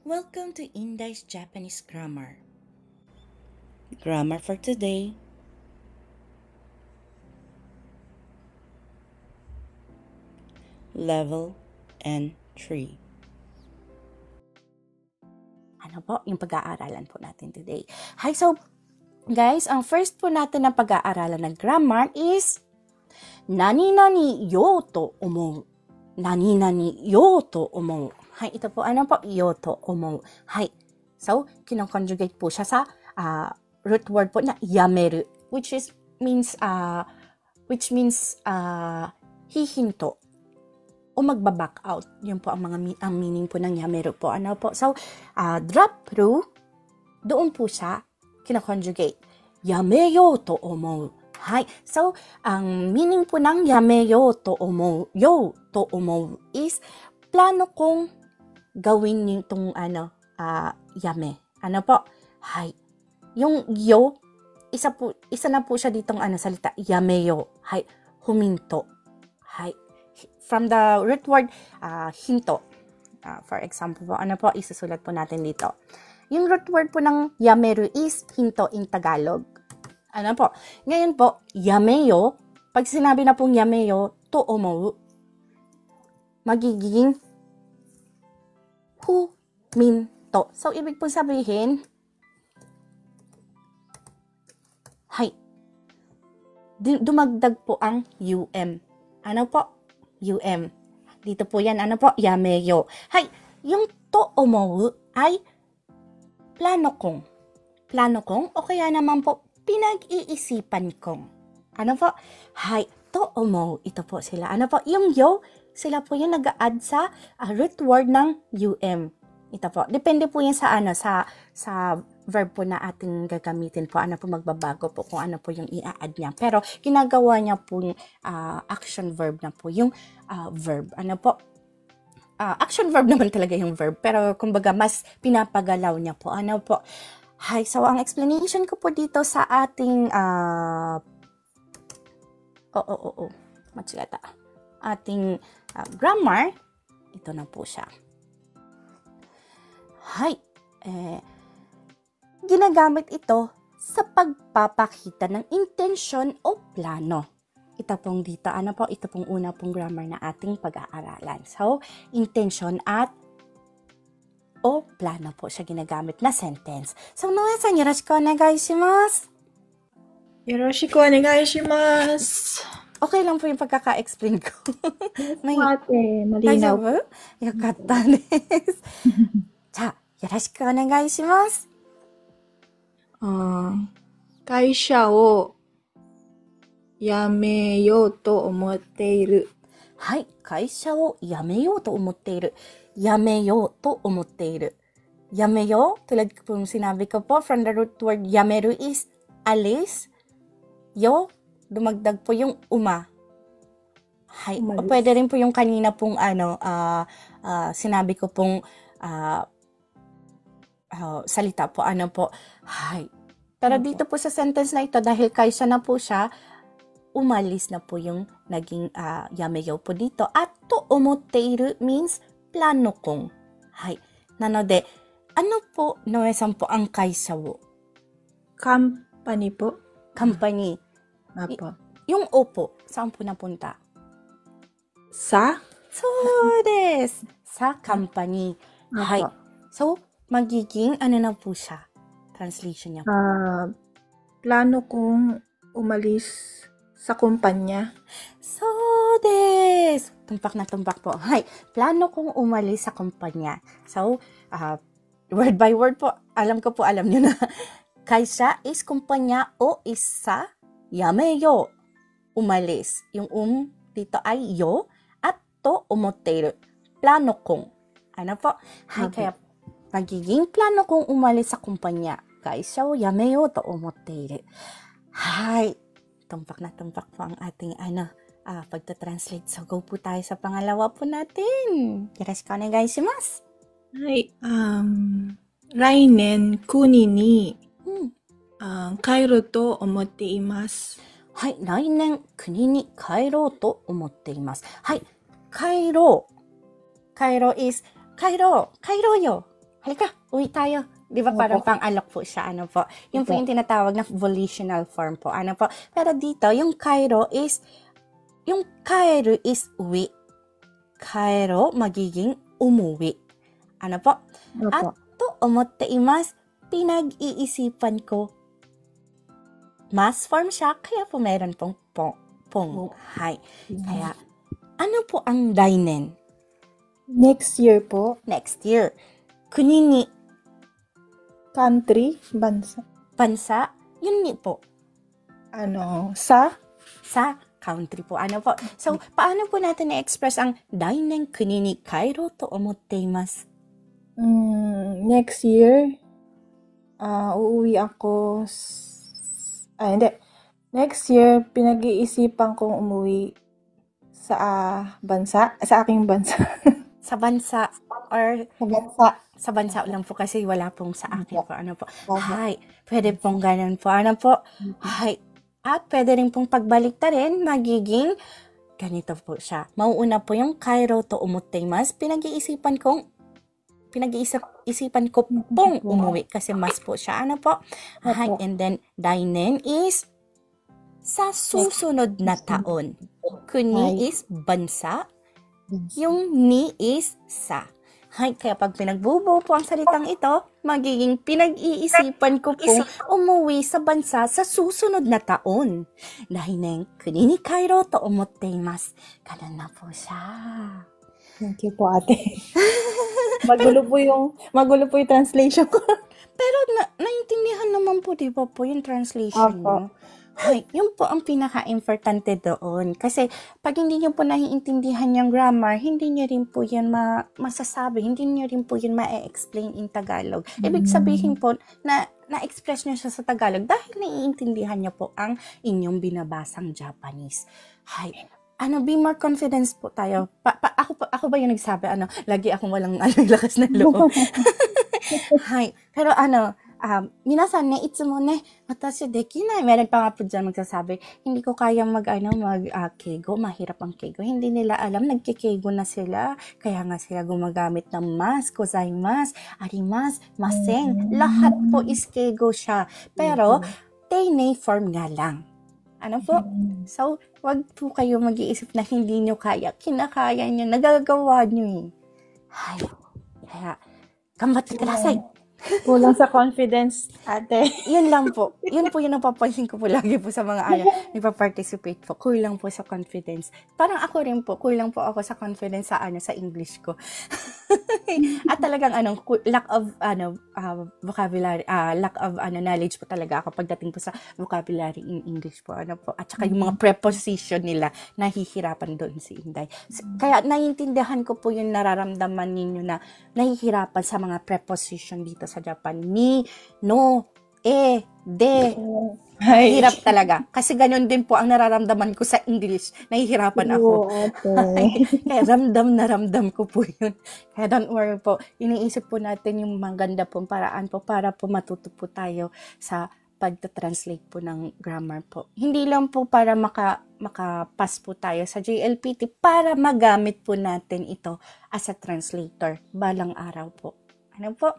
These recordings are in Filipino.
Welcome to Indai's Japanese Grammar. Grammar for today. Level N3. Ano po yung pag-aaralan po natin today? Hi, so guys, ang first po natin na pag-aaralan ng grammar is nani-nani yo to omou. Nani-nani yo to omou. Hi, ito po, ano po? Yo to omou. Hi. So, kinoconjugate po siya sa root word po na yameru, which means hihinto o magba-back out. Yun po ang meaning po ng yameru po. Ano po? So, drop through, doon po siya kinoconjugate. Yameyo to omou. Hi. So, ang meaning po ng yameyo to omou, yo to omou is plano kong gawin nitong yame. Ano po? Hi. Yung yo, isa na po siya ditong salita, yameyo. Hi. Huminto. Hi. From the root word, hinto. For example po, ano po, isusulat po natin dito. Yung root word po ng yameru is hinto in Tagalog. Ano po? Ngayon po, yameyo, pag sinabi na pong yameyo, to omou, magiging huminto. So, ibig pong sabihin, hi, dumagdag po ang UM. Ano po? UM. Dito po yan, ano po? Yameyo. Hi, yung to omou ay plano kong. Plano kong o kaya naman po pinag-iisipan kong. Ano po? Hi, to omou. Ito po sila. Ano po? Yung yo, sila po yung nag-a-add sa root word ng UM. Ito po. Depende po yan sa verb po na ating gagamitin po. Ano po magbabago po kung ano po yung i-add niya. Pero ginagawa niya po yung action verb na po yung verb. Ano po? Action verb naman talaga yung verb. Pero kumbaga mas pinapagalaw niya po. Ano po? Hi, so ang explanation ko po dito sa ating machigata. Ating grammar, ito na po siya. Hi, ginagamit ito sa pagpapakita ng intensyon o plano. Ito pong dito, ano po, ito pong una pong grammar na ating pag-aaralan. So, intention at o plano po siya ginagamit na sentence. So, Noe-san, yoroshiku onegai shimasu. Yoroshiku onegai shimasu. Okay lang po yung pagkaka-explain ko. Ate, malinaw. Daijoubu? Yokatta desu. Ja, yoroshiku onegai shimasu. 会社を辞めようと思っている。はい、会社を辞めようと思っている。辞めようと思っている。辞めよう, tulad po yung sinabi ko po, from the root word yameru is alis. Yo, dumagdag po yung uma. Hay, o pwede rin po yung kanina pong sinabi ko pong salita po, ano po. Hay. Pero dito po sa sentence na ito, dahil kaisa na po siya, umalis na po yung naging yameyo po dito. At to omotteiru means plano kong. Hay. Nanode, ano po, Noe-san po, ang kaisa wo? Company po. Company. Apo. Yung o po, saan po napunta? Sa? So desu. Sa company. Hay. So, magiging, ano na po siya? Translation niya po. Plano kong umalis sa kumpanya. So desu. Tumpak na tumpak po. Hay. Plano kong umalis sa kumpanya. So, word by word po, alam nyo na. Kaisa is kumpanya o isa, yameyo, umalis. Yung dito ay yo, at to omotteiru, plano kong. Ano po? Hay, kaya magiging plano kong umalis sa kumpanya. Kaisa o yameyo to omotteiru. Hay, tumpak na tumpak po ang ating pagta-translate. So, go po tayo sa pangalawa po natin. Yoroshiku onegai shimasu. はい。来年、国に、帰ると思っています。はい。来年、国に帰ろうと思っています。はい。帰ろう。帰ろう is 帰ろうよ。halika, uwi tayo. Di ba parang pang-alok po siya, ano po. Yung po yung tinatawag na volitional form po, ano po. Pero dito, yung kairo is uwi. Kairo, magiging umuwi. Ano po? At to omotte imasu, pinag-iisipan ko. Mass form siya, kaya po meron pong pong. Hay. Kaya, ano po ang dainen? Next year po. Next year. Kuni ni Country, bansa. bansa, yun ni po. Sa Country po. Ano po? So, paano po natin na-express ang dainen kuni ni kairo to omotte imasu? next year, uuwi ako hindi. Next year, pinag-iisipan kong umuwi sa aking bansa. Sa bansa or Sa bansa. sa bansa lang po kasi wala pong sa akin po. Ano po? Hay. Pwede pong ganun po. Ano po? Hay. At pwede rin pong pagbalik ta rin, magiging ganito po siya. Mauuna po yung kairo to omotte imasu. Pinag-iisipan ko pong umuwi kasi mas po siya. Ano po? Hay. And then, dainen is sa susunod na taon. Kuni is bansa. Yung ni is sa. Hay, kaya pag pinagbubuo po ang salitang ito, magiging pinag-iisipan ko pong umuwi sa bansa sa susunod na taon. Dainen kuni ni kairo to omotte imasu. Ganun na po siya. Thank you po, ate. Magulo po yung translation ko. Pero naintindihan naman po, di ba po, yung translation mo? Ay, yun po ang pinaka-importante doon. Kasi pag hindi nyo po naiintindihan yung grammar, hindi nyo rin po yun masasabi, hindi nyo rin po yun ma-explain in Tagalog. Ibig sabihin po na na-express nyo siya sa Tagalog dahil naiintindihan nyo po ang inyong binabasang Japanese. Hay, be more confidence po tayo. Ako ba yung nagsabi, lagi akong walang lakas na loob. Hay, pero minasan ne, itsumo ne, watashi dekinai. Meron pa nga po dyan magsasabi, hindi ko kayang keigo, mahirap ang keigo. Hindi nila alam, nagkikeigo na sila. Kaya nga sila gumagamit ng mas, gozaimasu, arimasu, masen. Lahat po is keigo siya. Pero, teine form nga lang. Ano po? So, wag po kayo mag-iisip na hindi nyo kaya. Kinakaya nyo, nagagawa nyo eh. Hay, kaya, gambatte kudasai. Kulang sa confidence, ate. Yun lang po. Yun po yung napapansin ko po lagi po sa mga nagpa-participate po. Kulang po sa confidence. Parang ako rin po, kulang po ako sa confidence sa English ko. At talagang lack of vocabulary, lack of knowledge po talaga ako pagdating po sa vocabulary in English po. At saka yung mga preposition nila, nahihirapan doon si Inday. Kaya naiintindihan ko po yung nararamdaman ninyo na nahihirapan sa mga preposition dito sa Japan. Ni, no, de. Hirap talaga. Kasi ganun din po ang nararamdaman ko sa English. Nahihirapan ako. Kaya ramdam ko po yun. Kaya don't worry po. Iniisip po natin yung maganda pong paraan po para po matuto po tayo sa pagta-translate po ng grammar po. Hindi lang po para makapass po tayo sa JLPT, para magamit po natin ito as a translator balang araw po. Ano po?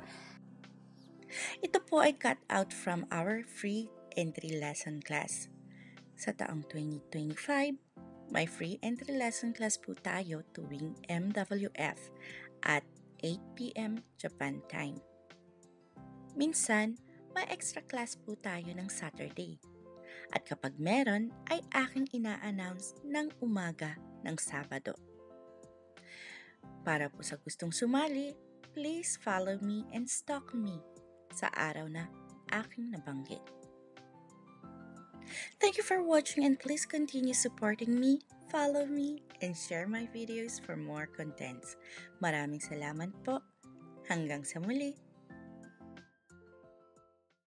Ito po ay cut out from our free entry lesson class. Sa taong 2025, may free entry lesson class po tayo tuwing MWF at 8 p.m. Japan time. Minsan, may extra class po tayo ng Saturday. At kapag meron, ay aking ina-announce ng umaga ng Sabado. Para po sa gustong sumali, please follow me and stalk me sa araw na aking nabanggit. Thank you for watching and please continue supporting me, follow me, and share my videos for more contents. Maraming salamat po. Hanggang sa muli.